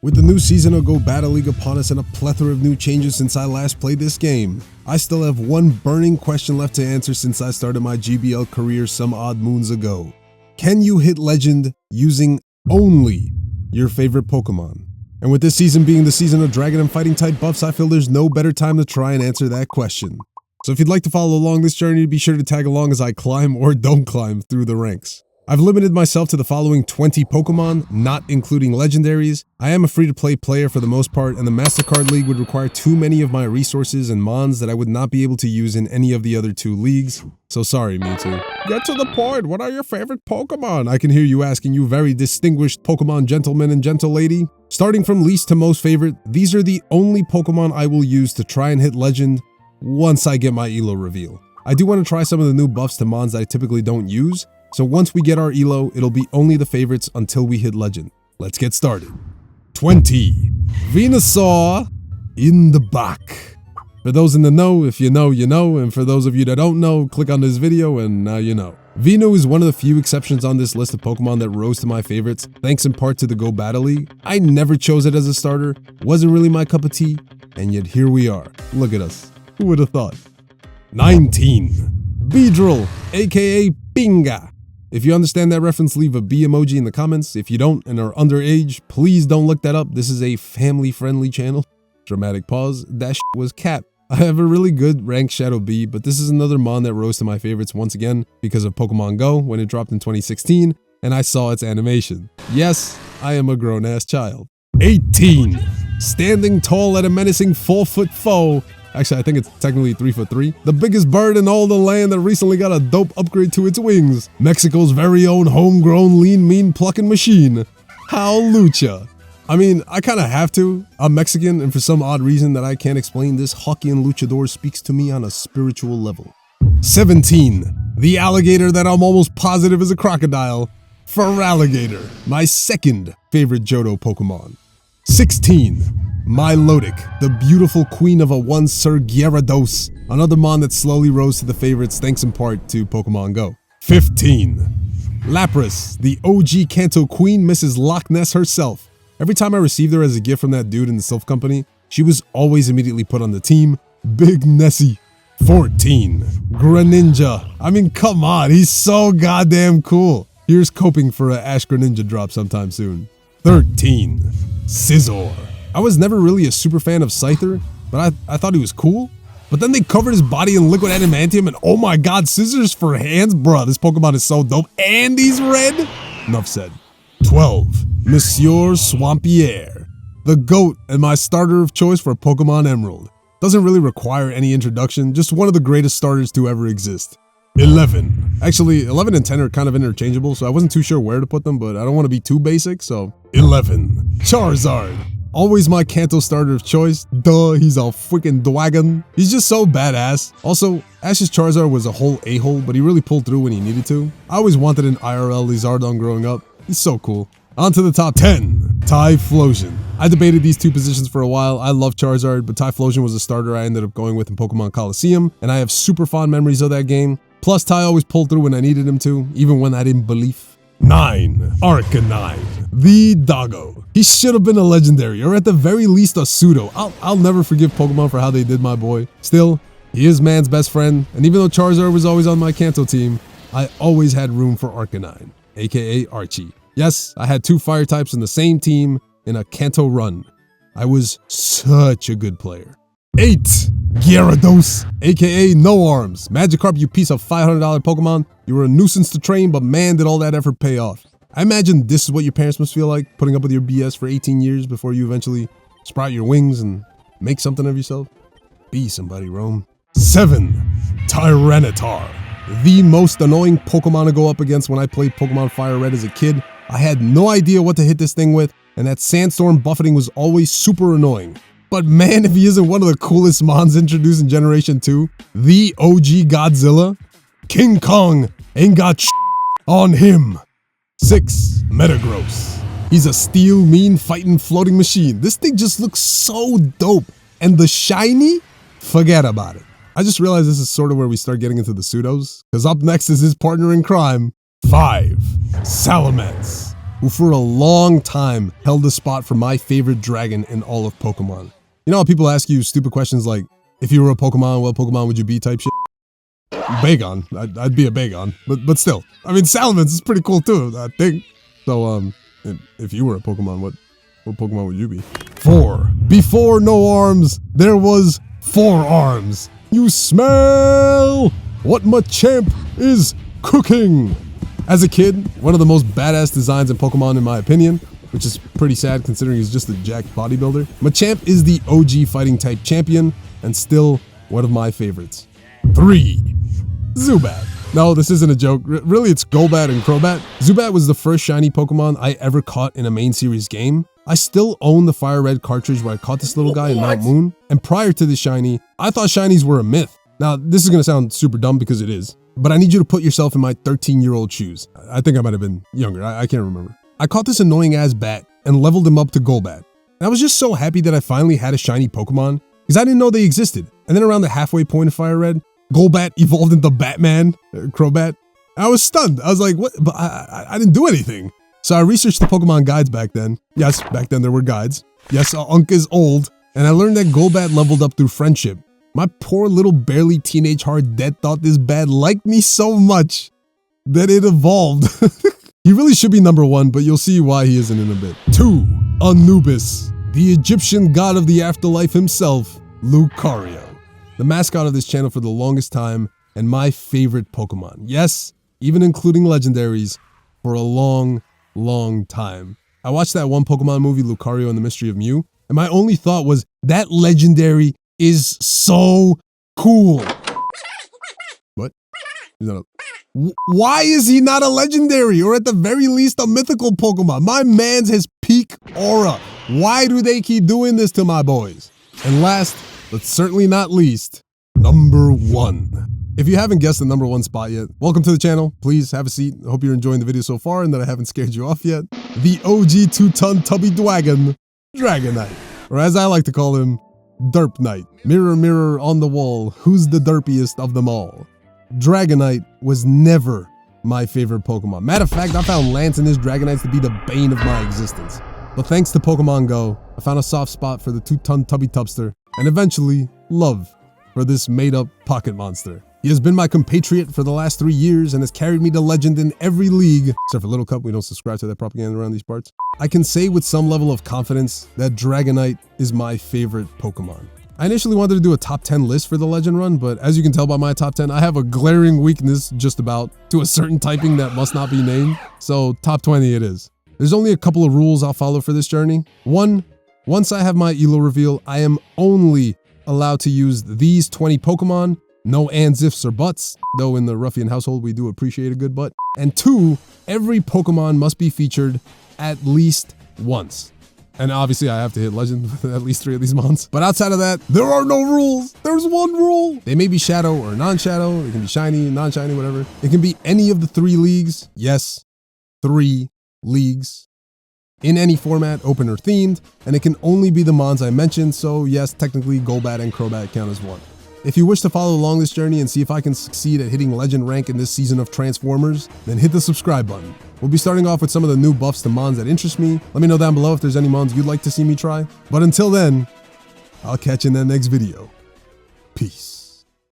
With the new season of Go Battle League upon us and a plethora of new changes since I last played this game, I still have one burning question left to answer since I started my GBL career some odd moons ago. Can you hit Legend using only your favorite Pokemon? And with this season being the season of Dragon and Fighting type buffs, I feel there's no better time to try and answer that question. So if you'd like to follow along this journey, be sure to tag along as I climb or don't climb through the ranks. I've limited myself to the following 20 Pokemon, not including legendaries. I am a free-to-play player for the most part, and the MasterCard League would require too many of my resources and mons that I would not be able to use in any of the other two leagues. So sorry, Mewtwo. Get to the point, what are your favorite Pokemon? I can hear you asking, you very distinguished Pokemon gentleman and gentle lady. Starting from least to most favorite, these are the only Pokemon I will use to try and hit Legend once I get my ELO reveal. I do want to try some of the new buffs to mons that I typically don't use, so once we get our ELO, it'll be only the favorites until we hit Legend. Let's get started. 20. Venusaur in the back. For those in the know, if you know, you know, and for those of you that don't know, click on this video and now you know. Venu is one of the few exceptions on this list of Pokemon that rose to my favorites, thanks in part to the Go Battle League. I never chose it as a starter, wasn't really my cup of tea, and yet here we are. Look at us. Who would have thought? 19. Beedrill, aka Pinga. If you understand that reference, leave a B emoji in the comments. If you don't and are underage, please don't look that up. This is a family-friendly channel. Dramatic pause. That was cap. I have a really good ranked Shadow Bee, but this is another mon that rose to my favorites once again because of Pokemon Go when it dropped in 2016, and I saw its animation. Yes, I am a grown-ass child. 18. Standing tall at a menacing 4-foot foe. Actually, I think it's technically 3'3". The biggest bird in all the land that recently got a dope upgrade to its wings. Mexico's very own homegrown lean mean plucking machine. Howlucha. I mean, I kind of have to. I'm Mexican, and for some odd reason that I can't explain, this Hawkian luchador speaks to me on a spiritual level. 17. The alligator that I'm almost positive is a crocodile. Feraligatr, my second favorite Johto Pokemon. 16. Milotic, the beautiful queen of a once Sir Gyarados, another mon that slowly rose to the favorites thanks in part to Pokemon Go. 15. Lapras, the OG Kanto queen, Mrs. Loch Ness herself. Every time I received her as a gift from that dude in the Sylph Company, she was always immediately put on the team. Big Nessie. 14. Greninja. I mean, come on, he's so goddamn cool. Here's coping for a Ash Greninja drop sometime soon. 13. Scizor. I was never really a super fan of Scyther, but I thought he was cool. But then they covered his body in liquid adamantium and oh my god, scissors for hands? Bruh, this Pokemon is so dope. And he's red? Enough said. 12. Monsieur Swampierre. The GOAT and my starter of choice for Pokemon Emerald. Doesn't really require any introduction, just one of the greatest starters to ever exist. 11. Actually, 11 and 10 are kind of interchangeable, so I wasn't too sure where to put them, but I don't want to be too basic, so. 11. Charizard. Always my Kanto starter of choice. Duh, he's a freaking dragon. He's just so badass. Also, Ash's Charizard was a whole a-hole, but he really pulled through when he needed to. I always wanted an IRL Lizardon growing up. He's so cool. On to the top 10. Typhlosion. I debated these two positions for a while. I love Charizard, but Typhlosion was a starter I ended up going with in Pokemon Coliseum, and I have super fond memories of that game. Plus, Ty always pulled through when I needed him to, even when I didn't believe. 9. Arcanine. The doggo. He should have been a legendary, or at the very least a pseudo. I'll never forgive Pokemon for how they did my boy. Still, he is man's best friend, and even though Charizard was always on my Kanto team, I always had room for Arcanine, aka Archie. Yes, I had two fire types in the same team in a Kanto run. I was such a good player. 8. Gyarados, aka No Arms. Magikarp, you piece of $500 Pokemon. You were a nuisance to train, but man, did all that effort pay off. I imagine this is what your parents must feel like, putting up with your BS for 18 years before you eventually sprout your wings and make something of yourself. Be somebody, Rome. 7. Tyranitar. The most annoying Pokemon to go up against when I played Pokemon Fire Red as a kid. I had no idea what to hit this thing with, and that sandstorm buffeting was always super annoying. But man, if he isn't one of the coolest mons introduced in Generation 2, the OG Godzilla, King Kong ain't got sh on him. 6. Metagross. He's a steel, mean, fighting, floating machine. This thing just looks so dope. And the shiny? Forget about it. I just realized this is sort of where we start getting into the pseudos, because up next is his partner in crime, 5. Salamence. who for a long time held the spot for my favorite dragon in all of Pokemon. You know how people ask you stupid questions like, if you were a Pokemon, what Pokemon would you be type shit? Bagon. I'd be a Bagon. But still. I mean, Salamence is pretty cool too, I think. So, if you were a Pokemon, what Pokemon would you be? 4. Before no arms, there was 4 arms. You smell what Machamp is cooking. As a kid, one of the most badass designs in Pokemon in my opinion, which is pretty sad considering he's just a jacked bodybuilder. Machamp is the OG fighting type champion and still one of my favorites. 3. Zubat. No, this isn't a joke. Really, it's Golbat and Crobat. Zubat was the first shiny Pokemon I ever caught in a main series game. I still own the Fire Red cartridge where I caught this little guy in Mount Moon. And prior to this shiny, I thought shinies were a myth. Now, this is going to sound super dumb because it is. But I need you to put yourself in my 13-year-old shoes. I think I might have been younger. I can't remember. I caught this annoying ass bat and leveled him up to Golbat. And I was just so happy that I finally had a shiny Pokemon because I didn't know they existed. And then around the halfway point of Fire Red, Golbat evolved into Batman, Crobat. I was stunned. I was like, what? But I didn't do anything. So I researched the Pokemon guides back then. Yes, back then there were guides. Yes, Unk is old. And I learned that Golbat leveled up through friendship. My poor little barely teenage heart dead thought this bat liked me so much that it evolved. He really should be number 1, but you'll see why he isn't in a bit. 2. Anubis, the Egyptian god of the afterlife himself, Lucario. The mascot of this channel for the longest time and my favorite Pokemon. Yes, even including legendaries for a long time. I watched that one Pokemon movie, Lucario and the Mystery of Mew, and my only thought was that legendary is so cool. What? Why is he not a legendary or at the very least a mythical Pokemon? My man's his peak aura. Why do they keep doing this to my boys? And last, but certainly not least, number 1. If you haven't guessed the number 1 spot yet, welcome to the channel. Please have a seat. I hope you're enjoying the video so far and that I haven't scared you off yet. The OG 2-ton tubby dwagon, Dragonite. Or as I like to call him, Derp Knight. Mirror, mirror on the wall, who's the derpiest of them all? Dragonite was never my favorite Pokemon. Matter of fact, I found Lance and his Dragonites to be the bane of my existence. But thanks to Pokemon Go, I found a soft spot for the 2-ton tubby tubster, and eventually, love for this made-up pocket monster. He has been my compatriot for the last 3 years and has carried me to legend in every league, except for Little Cup. We don't subscribe to that propaganda around these parts. I can say with some level of confidence that Dragonite is my favorite Pokemon. I initially wanted to do a top 10 list for the legend run, but as you can tell by my top 10, I have a glaring weakness just about to a certain typing that must not be named, so top 20 it is. There's only a couple of rules I'll follow for this journey. 1, once I have my ELO reveal, I am only allowed to use these 20 Pokemon. No ands, ifs, or buts, though in the Ruffian household we do appreciate a good butt. And 2, every Pokemon must be featured at least once. And obviously I have to hit legend with at least 3 of these months. But outside of that, there are no rules. There's 1 rule. They may be shadow or non-shadow. It can be shiny, non-shiny, whatever. It can be any of the 3 leagues. Yes, 3 leagues. In any format, open or themed. And it can only be the mons I mentioned. So yes, technically Golbat and Crobat count as 1. If you wish to follow along this journey and see if I can succeed at hitting legend rank in this season of Transformers, then hit the subscribe button. We'll be starting off with some of the new buffs to mons that interest me. Let me know down below if there's any mons you'd like to see me try. But until then, I'll catch you in that next video. Peace.